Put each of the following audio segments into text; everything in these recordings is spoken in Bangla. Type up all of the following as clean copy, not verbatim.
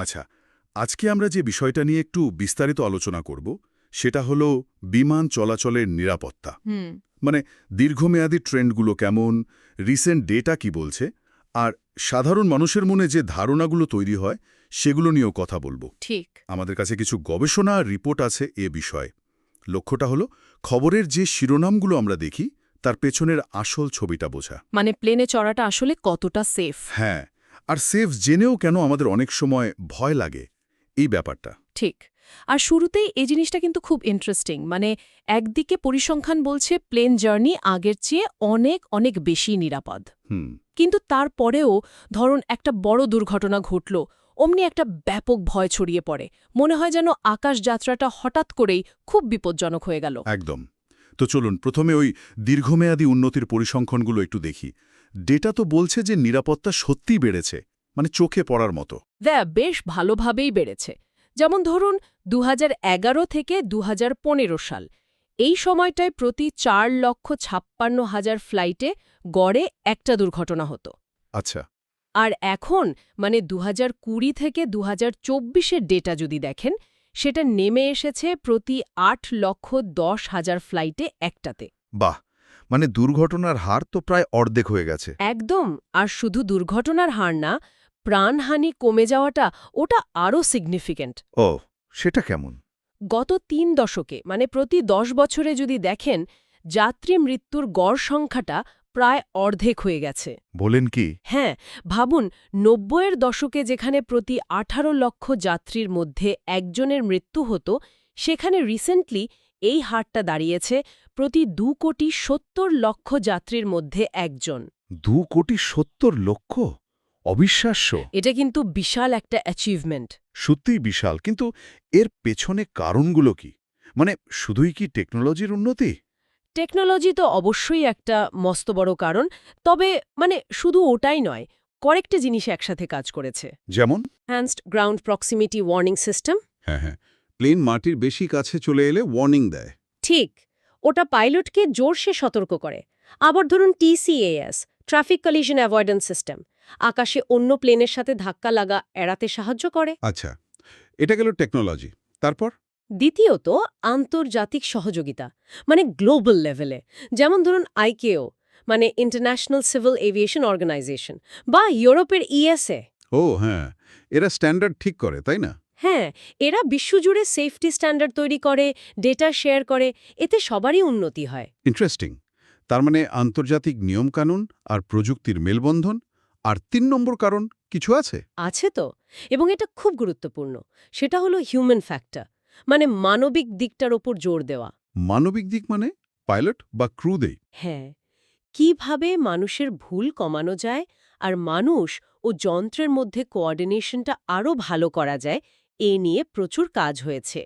আচ্ছা, আজকে আমরা যে বিষয়টা নিয়ে একটু বিস্তারিত আলোচনা করব সেটা হলো বিমান চলাচলের নিরাপত্তা। হুম। মানে দীর্ঘমেয়াদী ট্রেন্ডগুলো কেমন, রিসেন্ট ডেটা কি বলছে, আর সাধারণ মানুষের মনে যে ধারণাগুলো তৈরি হয় সেগুলো নিয়েও কথা বলবো। ঠিক। আমাদের কাছে কিছু গবেষণা আর রিপোর্ট আছে এ বিষয়ে। লক্ষ্যটা হলো খবরের যে শিরোনামগুলো আমরা দেখি তার পেছনের আসল ছবিটা বোঝা। মানে প্লেনে চড়াটা আসলে কতটা সেফ। হ্যাঁ, আর সেফ জেনেও কেন আমাদের অনেক সময় ভয় লাগে, এই ব্যাপারটা। ঠিক। আর শুরুতেই এই জিনিসটা কিন্তু খুব ইন্টারেস্টিং। মানে একদিকে পরিসংখ্যান বলছে প্লেন জার্নি আগের চেয়ে অনেক অনেক বেশি নিরাপদ। হুম। কিন্তু তারপরেও ধরুন একটা বড় দুর্ঘটনা ঘটল, অমনি একটা ব্যাপক ভয় ছড়িয়ে পড়ে। মনে হয় যেন আকাশ যাত্রাটা হঠাৎ করেই খুব বিপজ্জনক হয়ে গেল। একদম। তো চলুন প্রথমে ওই দীর্ঘমেয়াদী উন্নতির পরিসংখ্যানগুলো একটু দেখি। ডেটা তো বলছে যে নিরাপত্তা সত্যিই বেড়েছে, মানে চোখে পড়ার মতো। বেশ ভালোভাবেই বেড়েছে। যেমন ধরুন ২০১১ থেকে ২০১৫ সাল, এই সময়টায় প্রতি ৪,৫৬,০০০ ফ্লাইটে গড়ে একটা দুর্ঘটনা হতো। আচ্ছা। আর এখন মানে ২০২০ থেকে ২০২৪-এর ডেটা যদি দেখেন, সেটা নেমে এসেছে প্রতি ৮,১০,০০০ ফ্লাইটে একটাতে। বাহ, মানে দুর্ঘটনার হার তো প্রায় অর্ধেক হয়ে গেছে। একদম। আর শুধু দুর্ঘটনার হার না, প্রাণহানি কমে যাওয়াটা ওটা আরও সিগনিফিক্যান্ট। ও, সেটা কেমন? গত ৩ দশকে মানে প্রতি ১০ বছরে যদি দেখেন, যাত্রী মৃত্যুর গড় সংখ্যাটা প্রায় অর্ধেক হয়ে গেছে। বলেন কি? হ্যাঁ, ভাবুন ৯০-এর দশকে যেখানে প্রতি ১৮ লক্ষ যাত্রীর মধ্যে একজনের মৃত্যু হতো, সেখানে রিসেন্টলি এই হারটা দাঁড়িয়েছে প্রতি ২,৭০,০০,০০০ যাত্রীর মধ্যে একজন। ২,৭০,০০,০০০? অবিশ্বাস্য। এটা কিন্তু বিশাল একটা অ্যাচিভমেন্ট। সত্যিই বিশাল, কিন্তু এর পেছনে কারণগুলো কি? মানে শুধুই কি টেকনোলজির উন্নতি? টেকনোলজি তো অবশ্যই একটা মস্ত বড় কারণ, তবে মানে শুধু ওটাই নয়, কয়েকটা জিনিস একসাথে কাজ করেছে। যেমন? হ্যান্সড গ্রাউন্ড প্রক্সিমিটি ওয়ার্নিং সিস্টেম। হ্যাঁ হ্যাঁ, প্লেন মাটির বেশি কাছে চলে এলে ওয়ার্নিং দেয়। ঠিক, ওটা পাইলটকে জোরসে সতর্ক করে। আবার ধরুন TCAS, traffic collision avoidance system, আকাশে অন্য প্লেনের সাথে ধাক্কা লাগা এড়াতে সাহায্য করে। আচ্ছা, এটা গেল টেকনোলজি। তারপর? দ্বিতীয়ত আন্তর্জাতিক সহযোগিতা, মানে গ্লোবাল লেভেলে। যেমন ধরুন ICAO, মানে ইন্টারন্যাশনাল সিভিল এভিয়েশন অর্গানাইজেশন, বা ইউরোপের ESA। ও হ্যাঁ, এরা স্ট্যান্ডার্ড ঠিক করে, তাই না? হ্যাঁ, এরা বিশ্বজুড়ে সেফটি স্ট্যান্ডার্ড তৈরি করে, ডেটা শেয়ার করে, এতে সবারই উন্নতি হয়। ইন্টারেস্টিং। তার মানে আন্তর্জাতিক নিয়মকানুন আর প্রযুক্তির মেলবন্ধন। আর ৩ নম্বর কারণ কিছু আছে? আছে তো, এবং এটা খুব গুরুত্বপূর্ণ। সেটা হলো হিউম্যান ফ্যাক্টর, মানে মানবিক দিকটার ওপর জোর দেওয়া। মানবিক দিক মানে পাইলট বা ক্রুদেই? হ্যাঁ, কিভাবে মানুষের ভুল কমানো যায় আর মানুষ ও যন্ত্রের মধ্যে কোঅর্ডিনেশনটা আরও ভালো করা যায়, এ নিয়ে প্রচুর কাজ হয়েছে।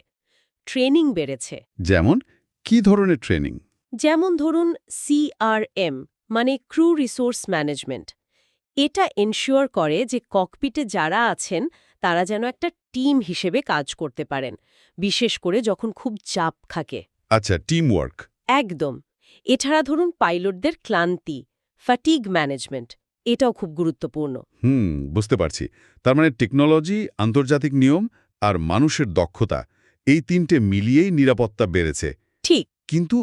ট্রেনিং বেড়েছে। যেমন কি ধরনের ট্রেনিং? যেমন ধরুন CRM, মানে ক্রু রিসোর্স ম্যানেজমেন্ট। এটা এনশিওর করে যে ককপিটে যারা আছেন তারা যেন একটা টিম হিসেবে কাজ করতে পারেন, বিশেষ করে যখন খুব চাপ থাকে। আচ্ছা, টিম ওয়ার্ক। একদম। এছাড়া ধরুন পাইলটদের ক্লান্তি, ফ্যাটিগ ম্যানেজমেন্ট, এটাও খুব গুরুত্বপূর্ণ। বুঝতে পারছি। তার মানে টেকনোলজি, আন্তর্জাতিক নিয়ম আর মানুষের দক্ষতা, এই ৩টে মিলিয়েই নিরাপত্তা বেড়েছে। ঠিক। কিন্তু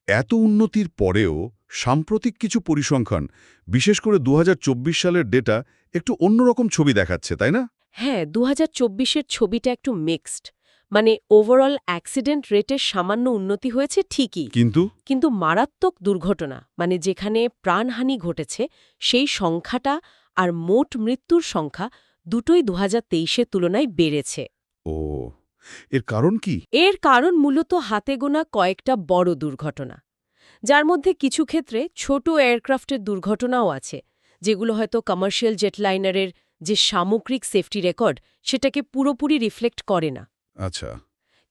এত উন্নতির পরেও সাম্প্রতিক কিছু পরিসংখ্যান, বিশেষ করে ২০২৪ সালের ডেটা একটু অন্যরকম ছবি দেখাচ্ছে, তাই না? হ্যাঁ, ২০২৪-এর ছবিটা একটু মিক্সড। মানে ওভারঅল অ্যাক্সিডেন্ট রেটের সামান্য উন্নতি হয়েছে ঠিকই, কিন্তু মারাত্মক দুর্ঘটনা, মানে যেখানে প্রাণহানি ঘটেছে, সেই সংখ্যাটা আর মোট মৃত্যুর সংখ্যা দুটোই ২০২৩-এর তুলনায় বেড়েছে। ও, এর কারণ কি? এর কারণ মূলত হাতে গোনা কয়েকটা বড় দুর্ঘটনা, যার মধ্যে কিছু ক্ষেত্রে ছোট এয়ারক্রাফটের দুর্ঘটনাও আছে, যেগুলো হয়তো কমার্শিয়াল জেটলাইনারের যে সামগ্রিক সেফটি রেকর্ড সেটাকে পুরোপুরি রিফ্লেক্ট করে না। আচ্ছা।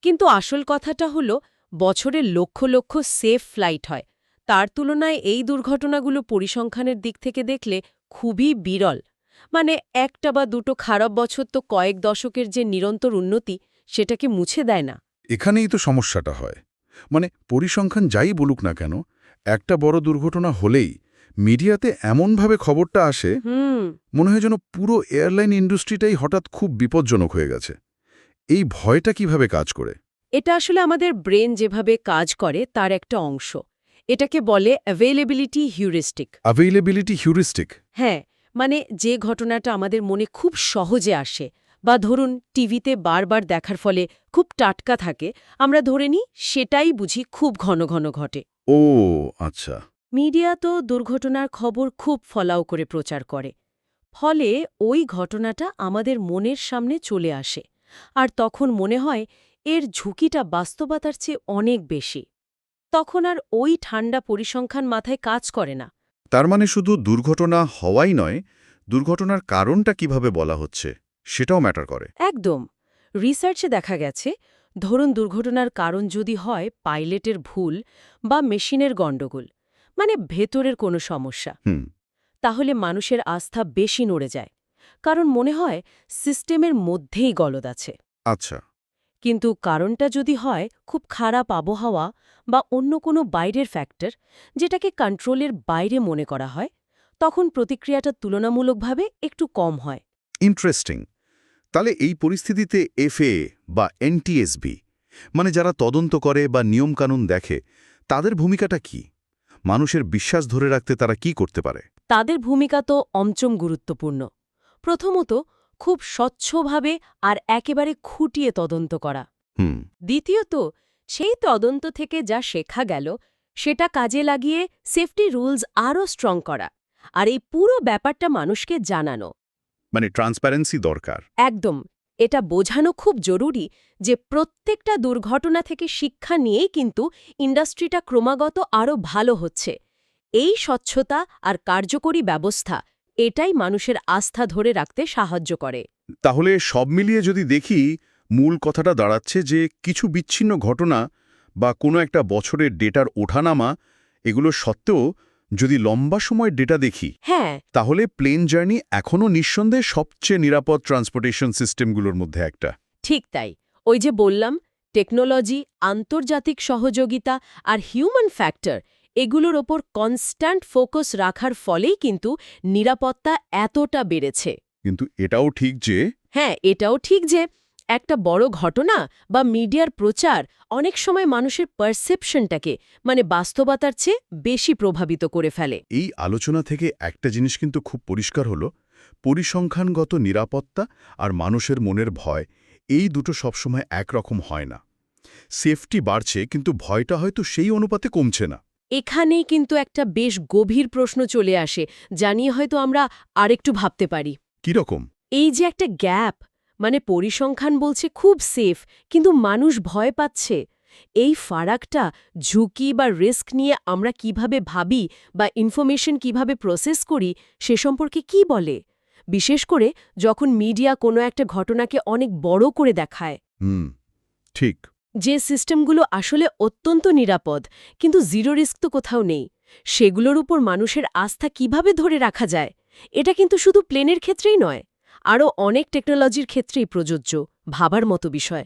কিন্তু আসল কথাটা হলো, বছরে লক্ষ লক্ষ সেফ ফ্লাইট হয়, তার তুলনায় এই দুর্ঘটনাগুলো পরিসংখ্যানের দিক থেকে দেখলে খুবই বিরল। মানে একটা বা দুটো খারাপ বছর তো কয়েক দশকের যে নিরন্তর উন্নতি, সেটাকে মুছে দেয় না। এখানেই তো সমস্যাটা হয়। মানে পরিসংখ্যান যাই বলুক না কেন, একটা বড় দুর্ঘটনা হলেই মিডিয়াতে এমনভাবে খবরটা আসে হুম মনে হয় যেন পুরো এয়ারলাইন ইন্ডাস্ট্রিটাই হঠাৎ খুব বিপজ্জনক হয়ে গেছে। এই ভয়টা কিভাবে কাজ করে? এটা আসলে আমাদের ব্রেন যেভাবে কাজ করে তার একটা অংশ। এটাকে বলে অ্যাভেইলেবিলিটি হিউরিস্টিক। Availability heuristic. হ্যাঁ, মানে যে ঘটনাটা আমাদের মনে খুব সহজে আসে বা ধরুন টিভিতে বারবার দেখার ফলে খুব টাটকা থাকে, আমরা ধরে নিই সেটাই বুঝি খুব ঘন ঘন ঘটে। ও আচ্ছা। মিডিয়া তো দুর্ঘটনার খবর খুব ফলাও করে প্রচার করে। ফলে ওই ঘটনাটা আমাদের মনের সামনে চলে আসে। আর তখন মনে হয় এর ঝুঁকিটা বাস্তবতার চেয়ে অনেক বেশি। তখন আর ওই ঠান্ডা পরিসংখ্যান মাথায় কাজ করে না। তার মানে শুধু দুর্ঘটনা হওয়াই নয়, দুর্ঘটনার কারণটা কিভাবে বলা হচ্ছে সেটাও ম্যাটার করে। একদম। রিসার্চে দেখা গেছে, ধরুন দুর্ঘটনার কারণ যদি হয় পাইলটের ভুল বা মেশিনের গণ্ডগোল, মানে ভেতরের কোনো সমস্যা, হুম। তাহলে মানুষের আস্থা বেশি নড়ে যায়। কারণ মনে হয় সিস্টেমের মধ্যেই গলদ আছে। আচ্ছা। কিন্তু কারণটা যদি হয় খুব খারাপ আবহাওয়া বা অন্য কোনো বাইরের ফ্যাক্টর, যেটাকে কন্ট্রোলের বাইরে মনে করা হয়, তখন প্রতিক্রিয়াটা তুলনামূলকভাবে একটু কম হয়। ইন্টারেস্টিং। তাহলে এই পরিস্থিতিতে এফএএ বা এনটিএসবি, মানে যারা তদন্ত করে বা নিয়মকানুন দেখে, তাদের ভূমিকাটা কি? মানুষের বিশ্বাস ধরে রাখতে তারা কি করতে পারে? তাদের ভূমিকা তো অমচম গুরুত্বপূর্ণ। প্রথমত, খুব স্বচ্ছভাবে আর একেবারে খুঁটিয়ে তদন্ত করা। হুম। দ্বিতীয়ত, সেই তদন্ত থেকে যা শেখা গেল সেটা কাজে লাগিয়ে সেফটি রুলস আরও স্ট্রং করা, আর এই পুরো ব্যাপারটা মানুষকে জানানো। মানে ট্রান্সপারেন্সি দরকার। একদম। এটা বোঝানো খুব জরুরি যে প্রত্যেকটা দুর্ঘটনা থেকে শিক্ষা নিয়েই কিন্তু ইন্ডাস্ট্রিটা ক্রমাগত আরও ভালো হচ্ছে। এই স্বচ্ছতা আর কার্যকরী ব্যবস্থা, এটাই মানুষের আস্থা ধরে রাখতে সাহায্য করে। তাহলে সব মিলিয়ে যদি দেখি, মূল কথাটা দাঁড়াচ্ছে যে কিছু বিচ্ছিন্ন ঘটনা বা কোনো একটা বছরের ডেটার ওঠানামা, এগুলো সত্ত্বেও যদি লম্বা সময় ডেটা দেখি, হ্যাঁ, তাহলে প্লেন জার্নি এখনও নিঃসন্দেহে সবচেয়ে নিরাপদ ট্রান্সপোর্টেশন সিস্টেমগুলোর মধ্যে একটা। ঠিক তাই। ওই যে বললাম, টেকনোলজি, আন্তর্জাতিক সহযোগিতা আর হিউম্যান ফ্যাক্টর, এগুলোর ওপর কনস্ট্যান্ট ফোকাস রাখার ফলেই কিন্তু নিরাপত্তা এতটা বেড়েছে। কিন্তু এটাও ঠিক যে হ্যাঁ, এটাও ঠিক যে একটা বড় ঘটনা বা মিডিয়ার প্রচার অনেক সময় মানুষের পারসেপশনটাকে, মানে বাস্তবতার চেয়ে বেশি প্রভাবিত করে ফেলে। এই আলোচনা থেকে একটা জিনিস কিন্তু খুব পরিষ্কার হলো, পরিসংখ্যানগত নিরাপত্তা আর মানুষের মনের ভয়, এই দুটো সবসময় একরকম হয় না। সেফটি বাড়ছে কিন্তু ভয়টা হয়তো সেই অনুপাতে কমছে না। এখানেই কিন্তু একটা বেশ গভীর প্রশ্ন চলে আসে, যা নিয়ে হয়তো আমরা আরেকটু ভাবতে পারি। কিরকম? এই যে একটা গ্যাপ, মানে পরিসংখ্যান বলছে খুব সেফ, কিন্তু মানুষ ভয় পাচ্ছে, এই ফারাকটা ঝুঁকি বা রিস্ক নিয়ে আমরা কিভাবে ভাবি বা ইনফরমেশন কিভাবে প্রসেস করি সে সম্পর্কে কি বলে? বিশেষ করে যখন মিডিয়া কোনো একটা ঘটনাকে অনেক বড় করে দেখায়। হুম, ঠিক। যে সিস্টেমগুলো আসলে অত্যন্ত নিরাপদ কিন্তু জিরো রিস্ক তো কোথাও নেই, সেগুলোর উপর মানুষের আস্থা কিভাবে ধরে রাখা যায়, এটা কিন্তু শুধু প্লেনের ক্ষেত্রেই নয়, আরও অনেক টেকনোলজির ক্ষেত্রেই প্রযোজ্য। ভাবার মতো বিষয়।